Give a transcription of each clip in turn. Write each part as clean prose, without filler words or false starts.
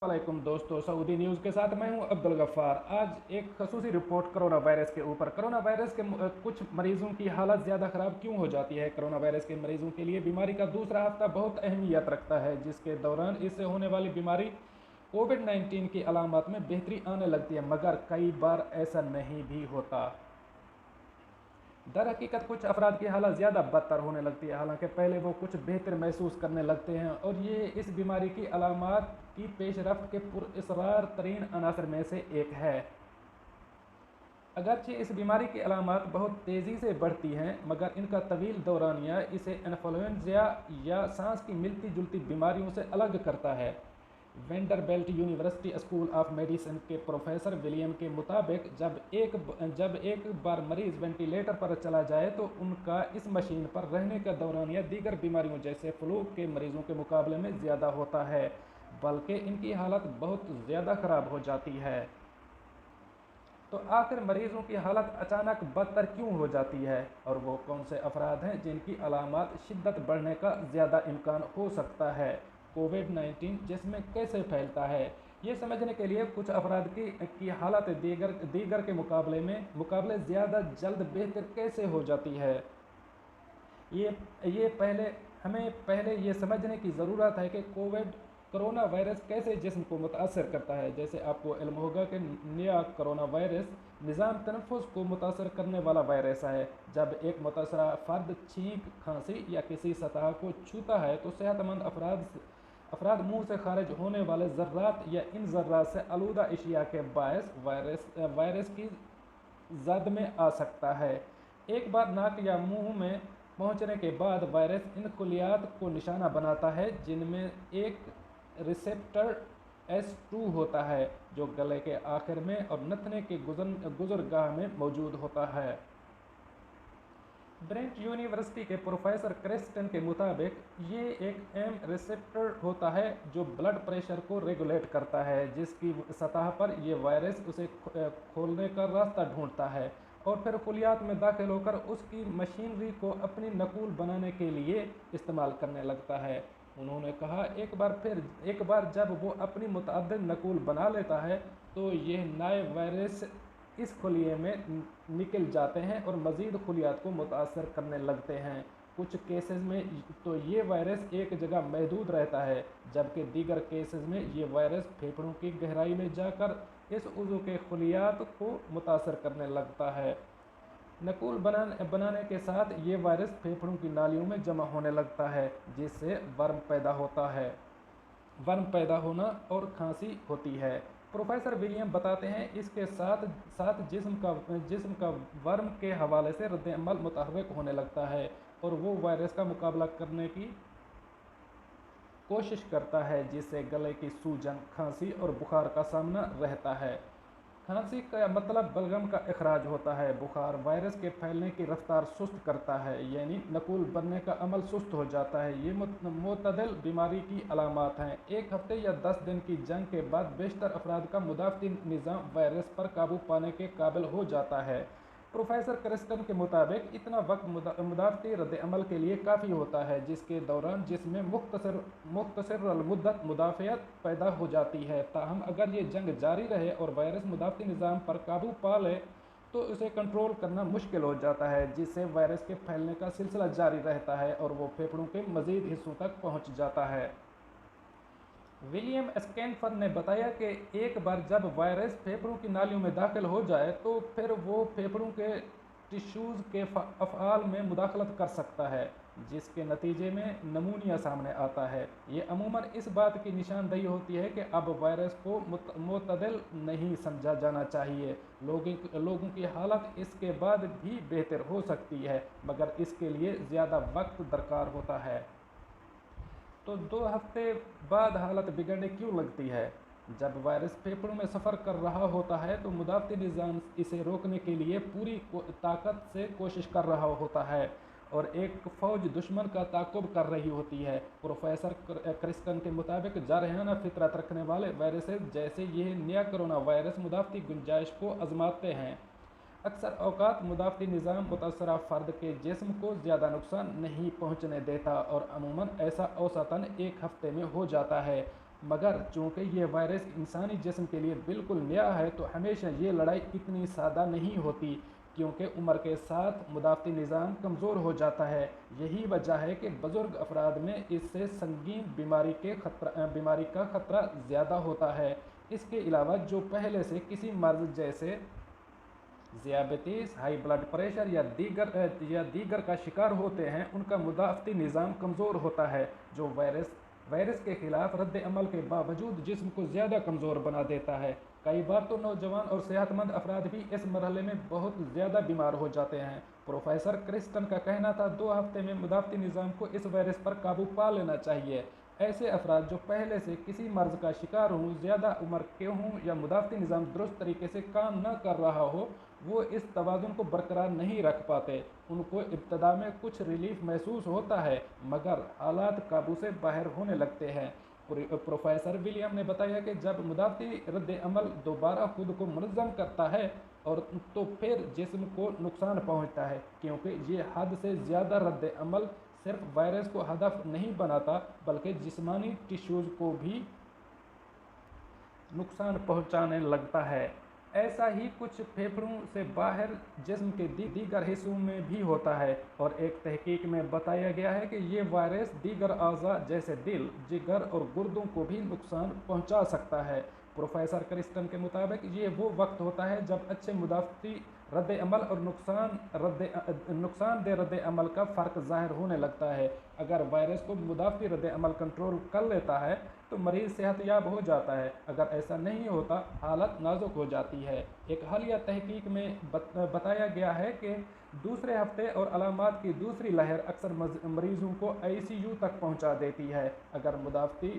अस्सलामुअलैकुम दोस्तों, Saudi news के साथ मैं हूं अब्दुल गफ्फार। आज एक खसूसी रिपोर्ट कोरोना वायरस के ऊपर। कोरोना वायरस के कुछ मरीजों की हालत ज़्यादा ख़राब क्यों हो जाती है। कोरोना वायरस के मरीजों के लिए बीमारी का दूसरा हफ्ता बहुत अहमियत रखता है, जिसके दौरान इससे होने वाली बीमारी कोविड-19 की अलामत में बेहतरी आने लगती है, मगर कई बार ऐसा नहीं भी होता। दर हकीकत कुछ अफराद की हालत ज़्यादा बदतर होने लगती है, हालांकि पहले वो कुछ बेहतर महसूस करने लगते हैं, और ये इस बीमारी की अलामात की पेशरफ्त के पुरअसरार तरीन अनासर में से एक है। अगरचे इस बीमारी की अलामात बहुत तेज़ी से बढ़ती हैं, मगर इनका तवील दौरानिया इसे इन्फ्लुएंजा या सांस की मिलती जुलती बीमारियों से अलग करता है। Vanderbilt university school of medicine के प्रोफेसर विलियम के मुताबिक जब एक बार मरीज़ वेंटिलेटर पर चला जाए तो उनका इस मशीन पर रहने का दौरानिया दीगर बीमारियों जैसे फ्लू के मरीज़ों के मुकाबले में ज़्यादा होता है, बल्कि इनकी हालत बहुत ज़्यादा ख़राब हो जाती है। तो आखिर मरीज़ों की हालत अचानक बदतर क्यों हो जाती है, और वो कौन से अफराद हैं जिनकी अलामात शिद्दत बढ़ने का ज़्यादा इम्कान हो सकता है। कोविड-19 जिसमें कैसे फैलता है, ये समझने के लिए कुछ अफराद की हालत दीगर के मुकाबले ज़्यादा जल्द बेहतर कैसे हो जाती है। हमें पहले ये समझने की ज़रूरत है कि कोरोना वायरस कैसे जिस्म को मुतासर करता है। जैसे आपको इल्म होगा कि नया कोरोना वायरस निज़ाम तनफ़ुस को मुतासर करने वाला वायरस है। जब एक मुतासरा फ़र्द छींक, खांसी या किसी सतह को छूता है तो सेहतमंद अफराद मुंह से खारिज होने वाले ज़र्रात या इन ज़र्रात से आलूदा अशिया के बायस वायरस की जद में आ सकता है। एक बार नाक या मुंह में पहुंचने के बाद वायरस इन खुलियात को निशाना बनाता है, जिनमें एक रिसेप्टर S2 होता है जो गले के आखिर में और नथने के गुजरगाह में मौजूद होता है। ब्रेंट यूनिवर्सिटी के प्रोफेसर क्रिस्टन के मुताबिक ये एक एम रिसेप्टर होता है जो ब्लड प्रेशर को रेगुलेट करता है, जिसकी सतह पर यह वायरस उसे खोलने का रास्ता ढूंढता है और फिर खुलियात में दाखिल होकर उसकी मशीनरी को अपनी नकूल बनाने के लिए इस्तेमाल करने लगता है। उन्होंने कहा, एक बार जब वो अपनी मुतअद्दिद नकूल बना लेता है तो यह नए वायरस इस खुलिये में निकल जाते हैं और मज़ीद खुलियात को मुतासर करने लगते हैं। कुछ केसेस में तो ये वायरस एक जगह महदूद रहता है, जबकि दीगर केसेस में ये वायरस फेफड़ों की गहराई में जाकर इस उज़्व के खुलियात को मुतासर करने लगता है। नकूल बनाने के साथ ये वायरस फेफड़ों की नालियों में जमा होने लगता है, जिससे वर्म पैदा होना और खांसी होती है। प्रोफेसर विलियम बताते हैं, इसके साथ साथ जिस्म का वर्म के हवाले से रद्द-ए-अमल मुतहर्रिक होने लगता है और वो वायरस का मुकाबला करने की कोशिश करता है, जिससे गले की सूजन, खांसी और बुखार का सामना रहता है। खांसी का मतलब बलगम का इखराज होता है। बुखार वायरस के फैलने की रफ्तार सुस्त करता है, यानी नकूल बनने का अमल सुस्त हो जाता है। ये मुतदिल बीमारी की अलामात हैं। एक हफ्ते या 10 दिन की जंग के बाद बेशतर अफराद का मुदाफ़ती निज़ाम वायरस पर काबू पाने के काबिल हो जाता है। प्रोफेसर क्रिस्टन के मुताबिक इतना वक्त मुदाफ़ती रद्द-ए-अमल के लिए काफ़ी होता है, जिसके दौरान जिसमें मुख्तसर मुदाफ़ियत पैदा हो जाती है। ताहम अगर ये जंग जारी रहे और वायरस मुदाफ़ती निज़ाम पर काबू पा ले तो उसे कंट्रोल करना मुश्किल हो जाता है, जिससे वायरस के फैलने का सिलसिला जारी रहता है और वो फेफड़ों के मज़ीद हिस्सों तक पहुँच जाता है। विलियम स्कैनफर ने बताया कि एक बार जब वायरस फेफड़ों की नालियों में दाखिल हो जाए तो फिर वो फेफड़ों के टिश्यूज़ के अफ़आल में मुदाखलत कर सकता है, जिसके नतीजे में नमूनिया सामने आता है। ये अमूमन इस बात की निशानदेही होती है कि अब वायरस को मुतदिल नहीं समझा जाना चाहिए। लोगों की हालत इसके बाद भी बेहतर हो सकती है, मगर इसके लिए ज़्यादा वक्त दरकार होता है। तो 2 हफ्ते बाद हालत बिगड़ने क्यों लगती है? जब वायरस फेफड़ों में सफ़र कर रहा होता है तो मुदाफ़ती निज़ाम इसे रोकने के लिए पूरी ताकत से कोशिश कर रहा होता है और एक फ़ौज दुश्मन का ताक़ुब कर रही होती है। प्रोफेसर क्रिस्टन के मुताबिक जारहाना फितरत रखने वाले वायरसेस जैसे ये नया कोरोना वायरस मुदाफ़ती गुंजाइश को आज़माते हैं। अक्सर औक़ात मुदाफ़ती निज़ाम मुतासरा फ़र्द के जिस्म को ज़्यादा नुकसान नहीं पहुँचने देता और अमूमन ऐसा औसतन 1 हफ़्ते में हो जाता है। मगर चूँकि ये वायरस इंसानी जिस्म के लिए बिल्कुल नया है, तो हमेशा ये लड़ाई इतनी सादा नहीं होती, क्योंकि उम्र के साथ मुदाफ़ती निज़ाम कमज़ोर हो जाता है। यही वजह है कि बुज़ुर्ग अफराद में इससे संगीन बीमारी का ख़तरा ज़्यादा होता है। इसके अलावा जो पहले से किसी मर्ज़ जैसे ज़ियाबतीस, हाई ब्लड प्रेशर या दीगर का शिकार होते हैं, उनका मुदाफ़ती निज़ाम कमज़ोर होता है, जो वायरस के ख़िलाफ़ रद्द अमल के बावजूद जिस्म को ज़्यादा कमज़ोर बना देता है। कई बार तो नौजवान और सेहतमंद अफराद भी इस मरहले में बहुत ज़्यादा बीमार हो जाते हैं। प्रोफेसर क्रिस्टन का कहना था, 2 हफ्ते में मुदाफ़ती निज़ाम को इस वायरस पर काबू पा लेना चाहिए। ऐसे अफराद जो पहले से किसी मर्ज़ का शिकार हों, ज़्यादा उम्र के हों या मुदाफ़ती निज़ाम दुरुस्त तरीके से काम न कर रहा हो, वो इस तवाज़ुन को बरकरार नहीं रख पाते। उनको इब्तदा में कुछ रिलीफ महसूस होता है, मगर हालात काबू से बाहर होने लगते हैं। प्रोफेसर विलियम ने बताया कि जब मुदाफ़ती रद्द अमल दोबारा खुद को मुनज़्ज़म करता है और तो फिर जिस्म को नुकसान पहुंचता है, क्योंकि ये हद से ज़्यादा रद्द अमल सिर्फ वायरस को हदफ नहीं बनाता, बल्कि जिस्मानी टिश्यूज़ को भी नुकसान पहुंचाने लगता है। ऐसा ही कुछ फेफड़ों से बाहर जिस्म के दीगर हिस्सों में भी होता है, और एक तहकीक में बताया गया है कि ये वायरस दीगर अज़ा जैसे दिल, जिगर और गुर्दों को भी नुकसान पहुंचा सकता है। प्रोफेसर क्रिस्टन के मुताबिक ये वो वक्त होता है जब अच्छे मुदाफ़ती रद्द अमल और नुकसानदेह रद्द अमल का फ़र्क ज़ाहिर होने लगता है। अगर वायरस को मुदाफ़ती रद्द अमल कंट्रोल कर लेता है तो मरीज़ सेहतयाब हो जाता है, अगर ऐसा नहीं होता हालत नाजुक हो जाती है। एक हालिया तहकीक में बताया गया है कि दूसरे हफ्ते और अलामात की दूसरी लहर अक्सर मरीज़ों को ICU तक पहुंचा देती है। अगर मुदाफ़ती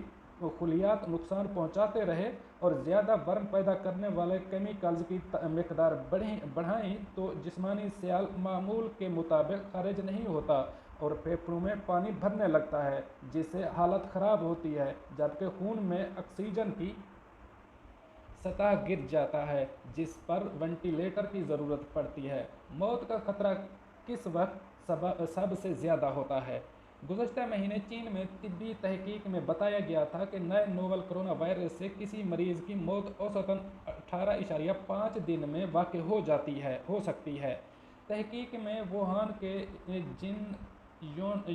खुलियात नुकसान पहुंचाते रहे और ज़्यादा वर्म पैदा करने वाले केमिकल्स की मकदार बढ़ाएं, तो जिस्मानी सियाल मामूल के मुताबिक खारिज नहीं होता और फेफड़ों में पानी भरने लगता है, जिससे हालत ख़राब होती है, जबकि खून में ऑक्सीजन की सतह गिर जाता है, जिस पर वेंटिलेटर की ज़रूरत पड़ती है। मौत का खतरा किस वक्त सबसे ज़्यादा होता है? गुज़श्ता महीने चीन में तिब्बी तहकीक में बताया गया था कि नए नोवल कोरोना वायरस से किसी मरीज़ की मौत औसतन 18.5 दिन में वाक़ई हो सकती है। तहकीक में वुहान के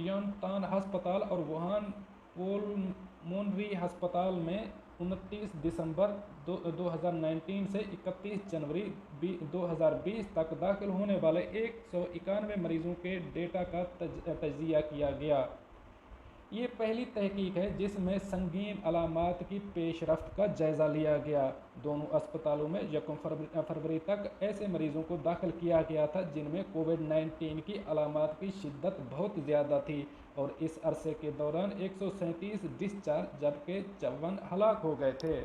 योनतान अस्पताल और वुहान पोल्मोनरी अस्पताल में 29 दिसंबर 2019 से 31 जनवरी 2020 तक दाखिल होने वाले 191 मरीजों के डेटा का तज्ज़िया किया गया। ये पहली तहकीक है जिसमें संगीन अलामात की पेशरफ्त का जायज़ा लिया गया। दोनों अस्पतालों में 1 फरवरी तक ऐसे मरीजों को दाखिल किया गया था जिनमें कोविड-19 की अलामात की शिद्दत बहुत ज़्यादा थी, और इस अरसे के दौरान 137 डिस्चार्ज जबकि 54 हलाक हो गए थे।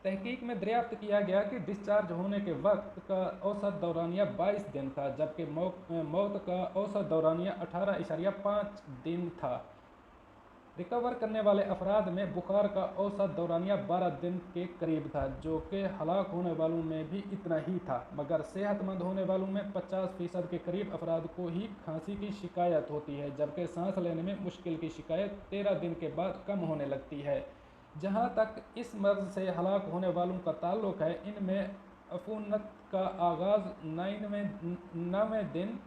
तहकीक में दरियाफ्त किया गया कि डिस्चार्ज होने के वक्त का औसत दौरानिया 22 दिन था, जबकि मौत का औसत दौरानिया 18.5 दिन था। रिकवर करने वाले अफराद में बुखार का औसत दौरानिया 12 दिन के करीब था, जो कि हलाक होने वालों में भी इतना ही था, मगर सेहतमंद होने वालों में 50% के करीब अफराद को ही खांसी की शिकायत होती है, जबकि सांस लेने में मुश्किल की शिकायत 13 दिन के बाद कम होने लगती है। जहाँ तक इस मर्ज़ से हलाक होने वालों का ताल्लुक़ है, इनमें अफूनत का आगाज़ 9वें दिन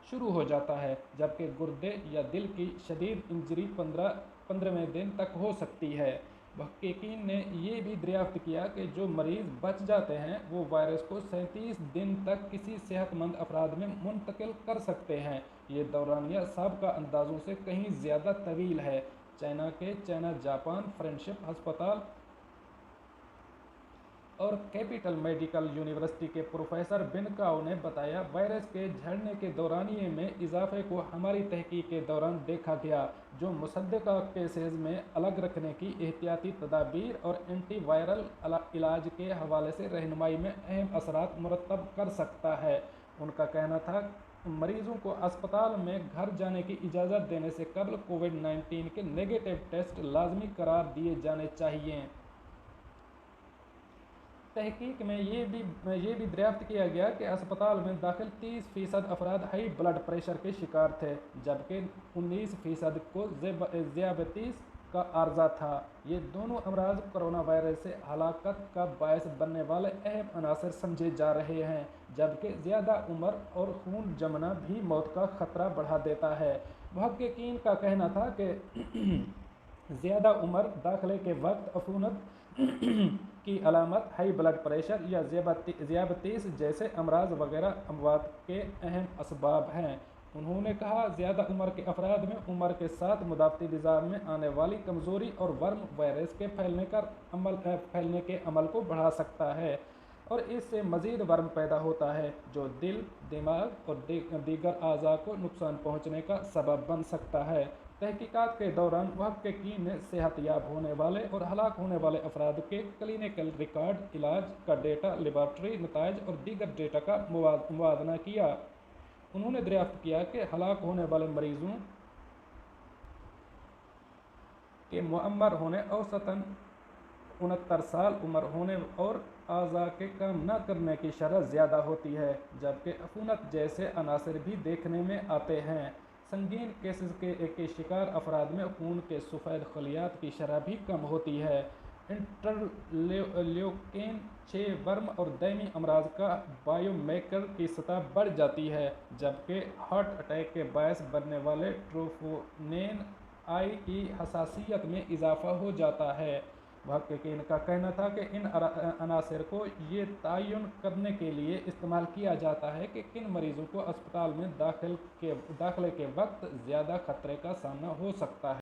शुरू हो जाता है, जबकि गुर्दे या दिल की शदीद इंजरी 15वें दिन तक हो सकती है। मुहक्किकीन ने यह भी दरियाफ्त किया कि जो मरीज़ बच जाते हैं वो वायरस को 37 दिन तक किसी सेहतमंद अफराद में मुंतकिल कर सकते हैं। ये दौरानिया साबिक़ा अंदाज़ों से कहीं ज़्यादा तवील है। चाइना के चाइना जापान फ्रेंडशिप अस्पताल और कैपिटल मेडिकल यूनिवर्सिटी के प्रोफेसर बिनकाओ ने बताया, वायरस के झड़ने के दौरानिए में इजाफे को हमारी तहकीक के दौरान देखा गया, जो मुसद्दक़ा केसेस में अलग रखने की एहतियाती तदाबीर और एंटीवायरल इलाज के हवाले से रहनुमाई में अहम असरात मुरतब कर सकता है। उनका कहना था, मरीजों को अस्पताल में घर जाने की इजाज़त देने से कबल कोविड-19 के नेगेटिव टेस्ट लाजमी करार दिए जाने चाहिए। तहकीक में ये भी दरियाफ्त किया गया कि अस्पताल में दाखिल 30% अफराद हाई ब्लड प्रेशर के शिकार थे, जबकि 19% को ज़ियाबतीस का आर्जा था। ये दोनों अमराज कोरोना वायरस से हलाकत का बायस बनने वाले अहम अनासर समझे जा रहे हैं, जबकि ज़्यादा उम्र और खून जमना भी मौत का खतरा बढ़ा देता है। मुहक्किकीन का कहना था कि ज़्यादा उम्र दाखिले के वक्त अफूनत की अलामत, हाई ब्लड प्रेशर या ज़ियाबतीस जैसे अमराज वगैरह अमवात के अहम असबाब हैं। उन्होंने कहा, ज़्यादा उम्र के अफराद में उम्र के साथ मुदाफ़ती निज़ाम में आने वाली कमज़ोरी और वर्म वायरस के फैलने के अमल को बढ़ा सकता है और इससे मज़ीद वर्म पैदा होता है, जो दिल, दिमाग और दीगर अज़ा को नुकसान पहुँचने का सबब बन सकता है। तहकीकात के दौरान मुहक्किकीन ने सेहतयाब होने वाले और हलाक होने वाले अफराद के क्लिनिकल रिकॉर्ड, इलाज का डेटा, लेबॉर्ट्री नताइज और दीगर डेटा का मुवाजना किया। उन्होंने दरियाफ्त किया कि हलाक होने वाले मरीजों के मुअम्मर होने, औसतन 69 साल उम्र होने और अज़ा के काम न करने की शरह ज़्यादा होती है, जबकि अफूनत जैसे अनासर भी देखने में आते हैं। संगीन केसेस के शिकार अफराद में खून के सफ़ेद खलियात की शरह भी कम होती है। इंटरल्यूकिन 6 वर्म और दैमी अमराज का बायोमार्कर की सतह बढ़ जाती है, जबकि हार्ट अटैक के बायस बनने वाले ट्रोपोनिन आई की हसासियत में इजाफा हो जाता है। मुहक्किकीन का कहना था कि इन अनासर को ये तयन करने के लिए इस्तेमाल किया जाता है कि किन मरीजों को अस्पताल में दाखिले के वक्त ज़्यादा खतरे का सामना हो सकता है।